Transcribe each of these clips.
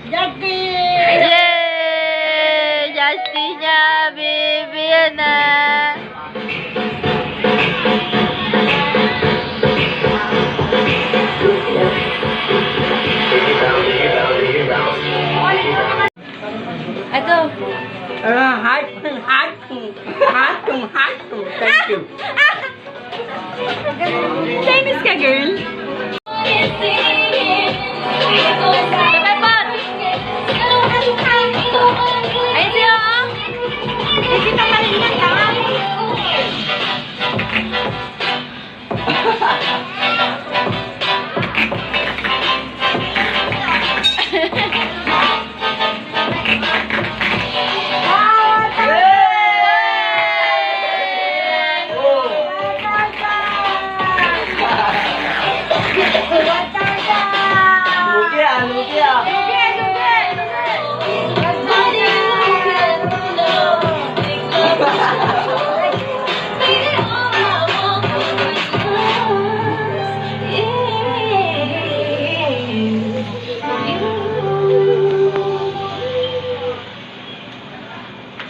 Jackie! Yay! Justin niya, baby na. Ito. Heart. Thank you. Chinese ka, girl? Ayun siya, oh. Hindi ka pa rin yan, ha?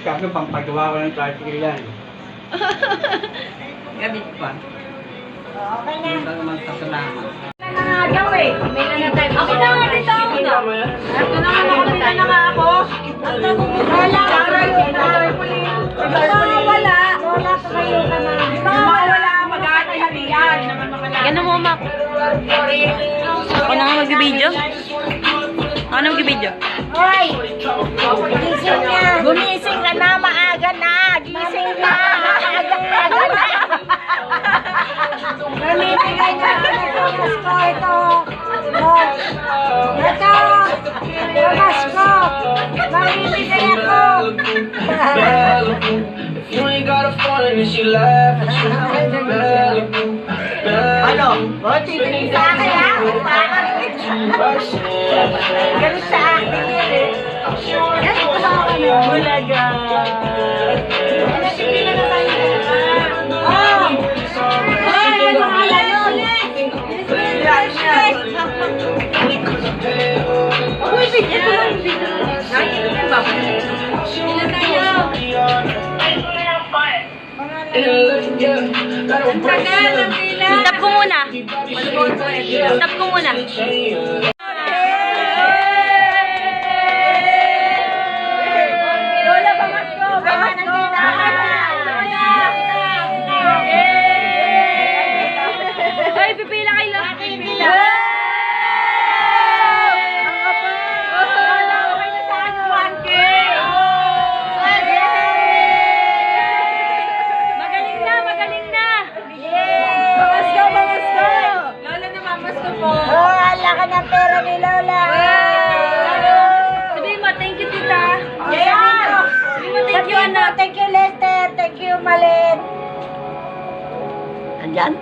Kaso pang pagawa ko ng tricycle yan. Gabit pa. Okay na. Hindi ka naman sasalamat. Nangagaw eh. Ako na nga dito ako na. Ito na nga nakapita na nga ako. Wala. Wala. Wala pa kayo ka na. Wala. Mag-aahalian. Ganun mo, Mak. Ako na nga mag-video. Ako na mag-video. Hoy! Gising na. Gumising ka na. Maaga na. Gising na. Maaga na. Namimigay na ako ng Thomas ko. Ito. Ito. Thomas ko. Mamimigay ako. You ain't got a phone and she laugh at you. Ano? O, titigil Sa akin ha? Ganun sa akin yan eh. Bulaga! Oh! Ay, ano pangalan yun? Uy, video ko lang. Nakikita ba? Ilan tayo? Ang tagal, ang pila. Stop ko muna. Stop ko muna. Lola, bangas ko. Bangas ko. Ay, pipila kayo. Pipila. Magaling na, magaling na. Bangas ko, bangas ko. Lola, namamas ko po. Oh, ala ka ng pera ni Lola. Sabihin mo, thank you, tita. Ayan. Sabihin mo, thank you, anak. Thank you, Lester. Thank you, Malin. Andyan?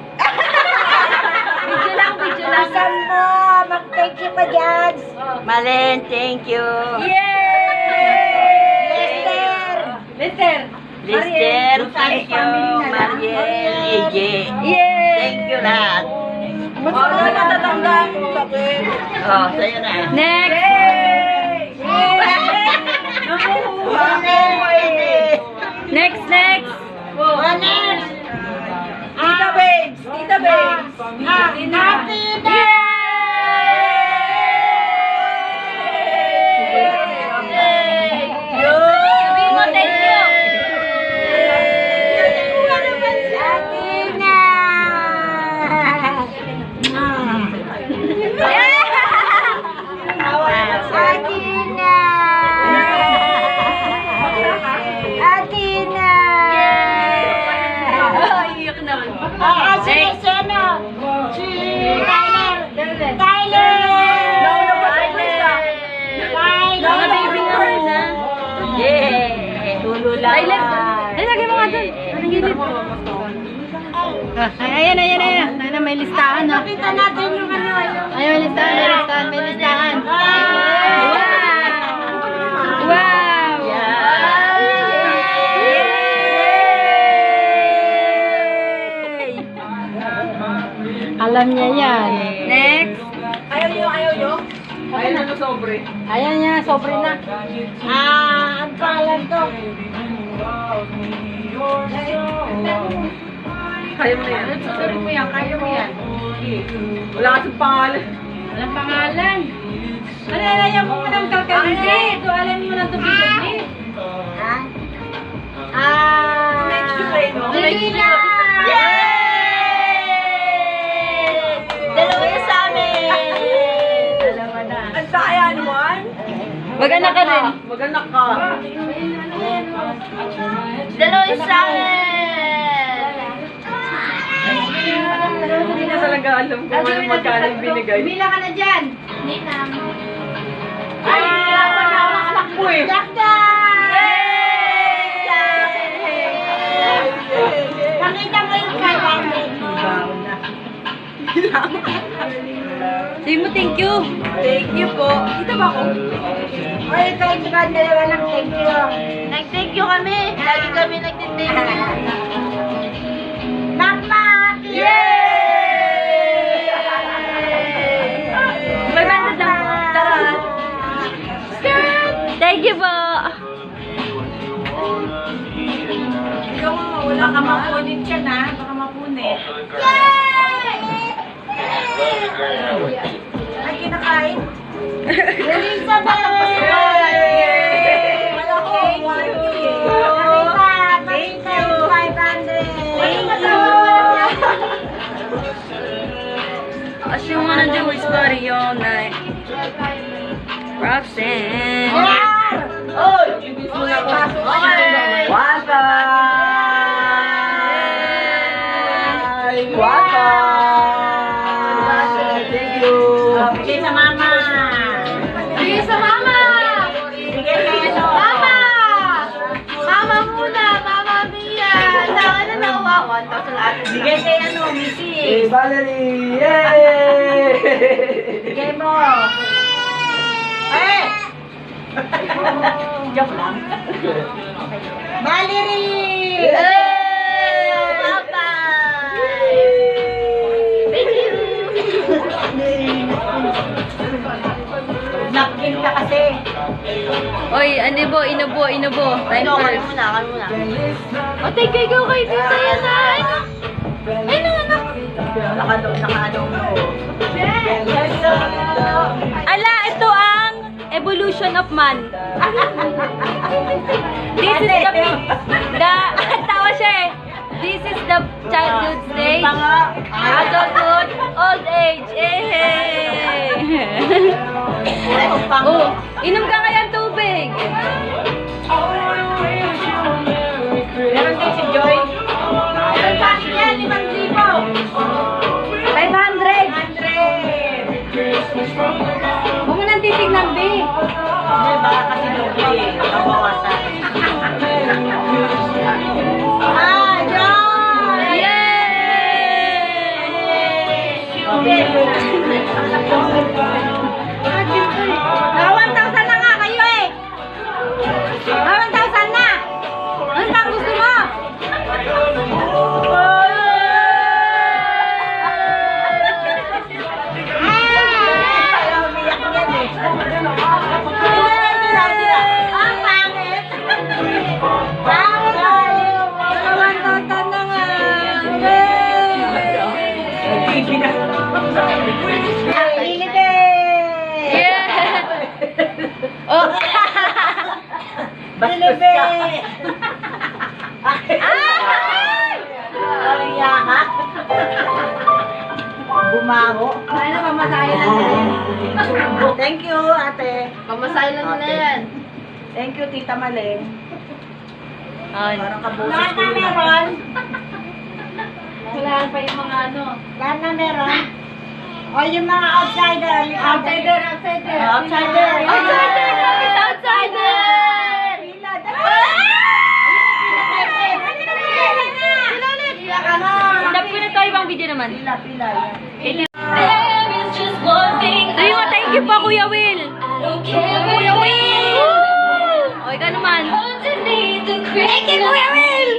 Video lang, video lang. Asan mo? Mag-thank you pa dyan. Malen, thank you. Yay! Lester. Lester. Lister, thank you. Mariel, AJ. Yay! Thank you lahat. Lola, natatandaan ko sakit. Oh, sa'yo na. Next. Next, next. Next. Tita Babes. Tita Babes. Happy Sabihin mo, thank you. Iyak na. Mga baby girl na. Yeah. Tulo lang. Silent. Ay, lagay mo nga doon. Anong gilid? Ayan, ayan, ayan. Ayan, may listahan, no? Kita natin yung ano. Ayan, may listahan, may listahan, may listahan. Wow! Wow! Alam niya yan. Next. Ayaw nyo? Ayan na sobre. Ayan niya, sobre na. Ang pangalan to. Kaya mo yan. Sorry mo yan, kaya mo yan. Wala kasing pangalan. Walang pangalan. Alalayan mo ng kakalisi. Ito, alam mo ng tubig. Regina! Yay! Dalawa na sa amin! Dalawa na. Ang saya naman. Mag-anak ka rin. Mag-anak ka. Dalawa na sa amin! Hindi na talaga alam kung ano magkano yung binigay. Mila ka na dyan. Ay, nalaman na ako ng anak mo eh. Pakita mo yung kaya. Sabi mo, thank you. Thank you po. Dito ba ako? Ay, kahit ba dalawa lang thank you. Nag-thank you kami. Lagi kami nag-thank you. Mama! Yay! May bandad lang po. Tara. Thank you po. Ikaw nga, wala ka mapunit siya na. Baka mapunit. Ay, kinakain. Huling sabay! Wala ko. Thank you! 500! Thank you! All she wanna do is party all night. Roxanne. Oy! Okay! Thank you! Bigay sa mama! Bigay sa mama! Bigay sa ano? Mama! Mama muna! Mama Mia! Tawa na nawa. 1,000 ate. Bigay kay ano, Missy! Valerie! Yay! Bigay mo! Eh! Joke lang. Valerie! Bye-bye! Thank you! Napkin ka kasi. Oy, ano po? Inubo, inubo. Time Ano, first. muna, kan muna. O, thank you kay Tita Yanay. Ano, ano? Naka-ano mo. Ala, ito ang evolution of man. This is the tawa siya eh. This is the childhood stage, adulthood, old age. Eh. Oh, inom ka kaya ng tubig. Meron din si Joy. Meron pa niya, 5,000. 500. Huwag mo nang titignan, babe. Hindi, baka kasi doble. Kabawasan. Ah, Joy! Naka 1,000 na nga kayo eh. Naka 1,000 na. Ano pang gusto mo? Ang pangit! Naka 1,000 na nga. Yeah. Oh. Bastos ka! Ang yaka! Bumango. Ay, napamatayan na yan. Thank you, ate. Pamasayan na yan. Thank you, Tita Maleng. Ay. Parang kabusis Lahat ko na yun. meron. Wala pa yung mga ano. Lahat na meron. O, yung mga outsider. Outsider. Outsider. Outsider kami sa outsider. Stop ko na to, ibang video naman. Pila. Sabi mo, thank you pa, Kuya Will. Kuya Will! O, ikaw naman. Thank you, Kuya Will!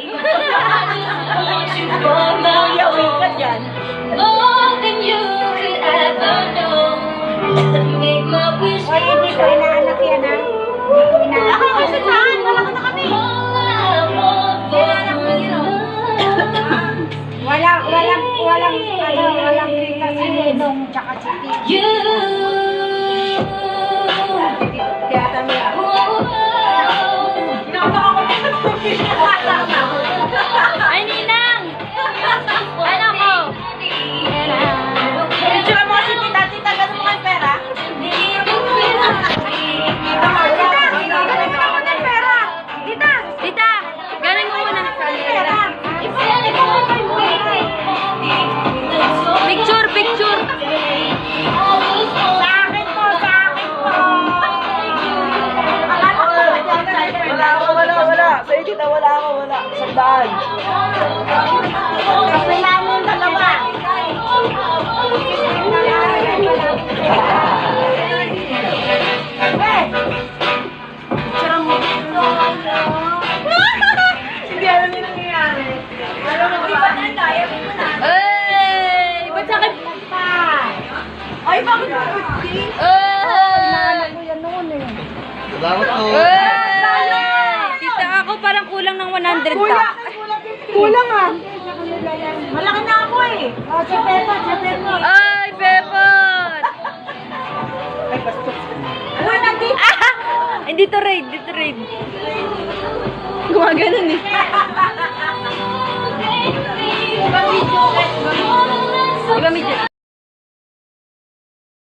Kuya, wait ka dyan. More than you could ever know. Oy, hindi ko inaanak yan ha. Hindi ko inaanak. Ako, kasi saan? Wala ka na kami. Walang kita si Ninong tsaka si Tito. Ay, Ninang! Ano ko? Picture mo kasi tita, ganun mo kayo pera? Tita, galing mo muna. Picture, picture. Sa akin po, sa akin po. Wala. Sa tita, wala ako, wala. 100. Kasi namin dalawa. Hindi alam yung nangyayari. Alam mo ba? Ay! Ba't sa akin? Ay, bakit mo? Ay! Kuya noon eh. Salamat po. Ay! Tita, ako parang kulang ng 100 ka. Kulang ah. Malaki na ako eh. Oh, si Pepa, si Pepa. Ay, Pepot! Uy, nandito. Hindi to raid, dito raid. Gumaganon eh. Iba medyo.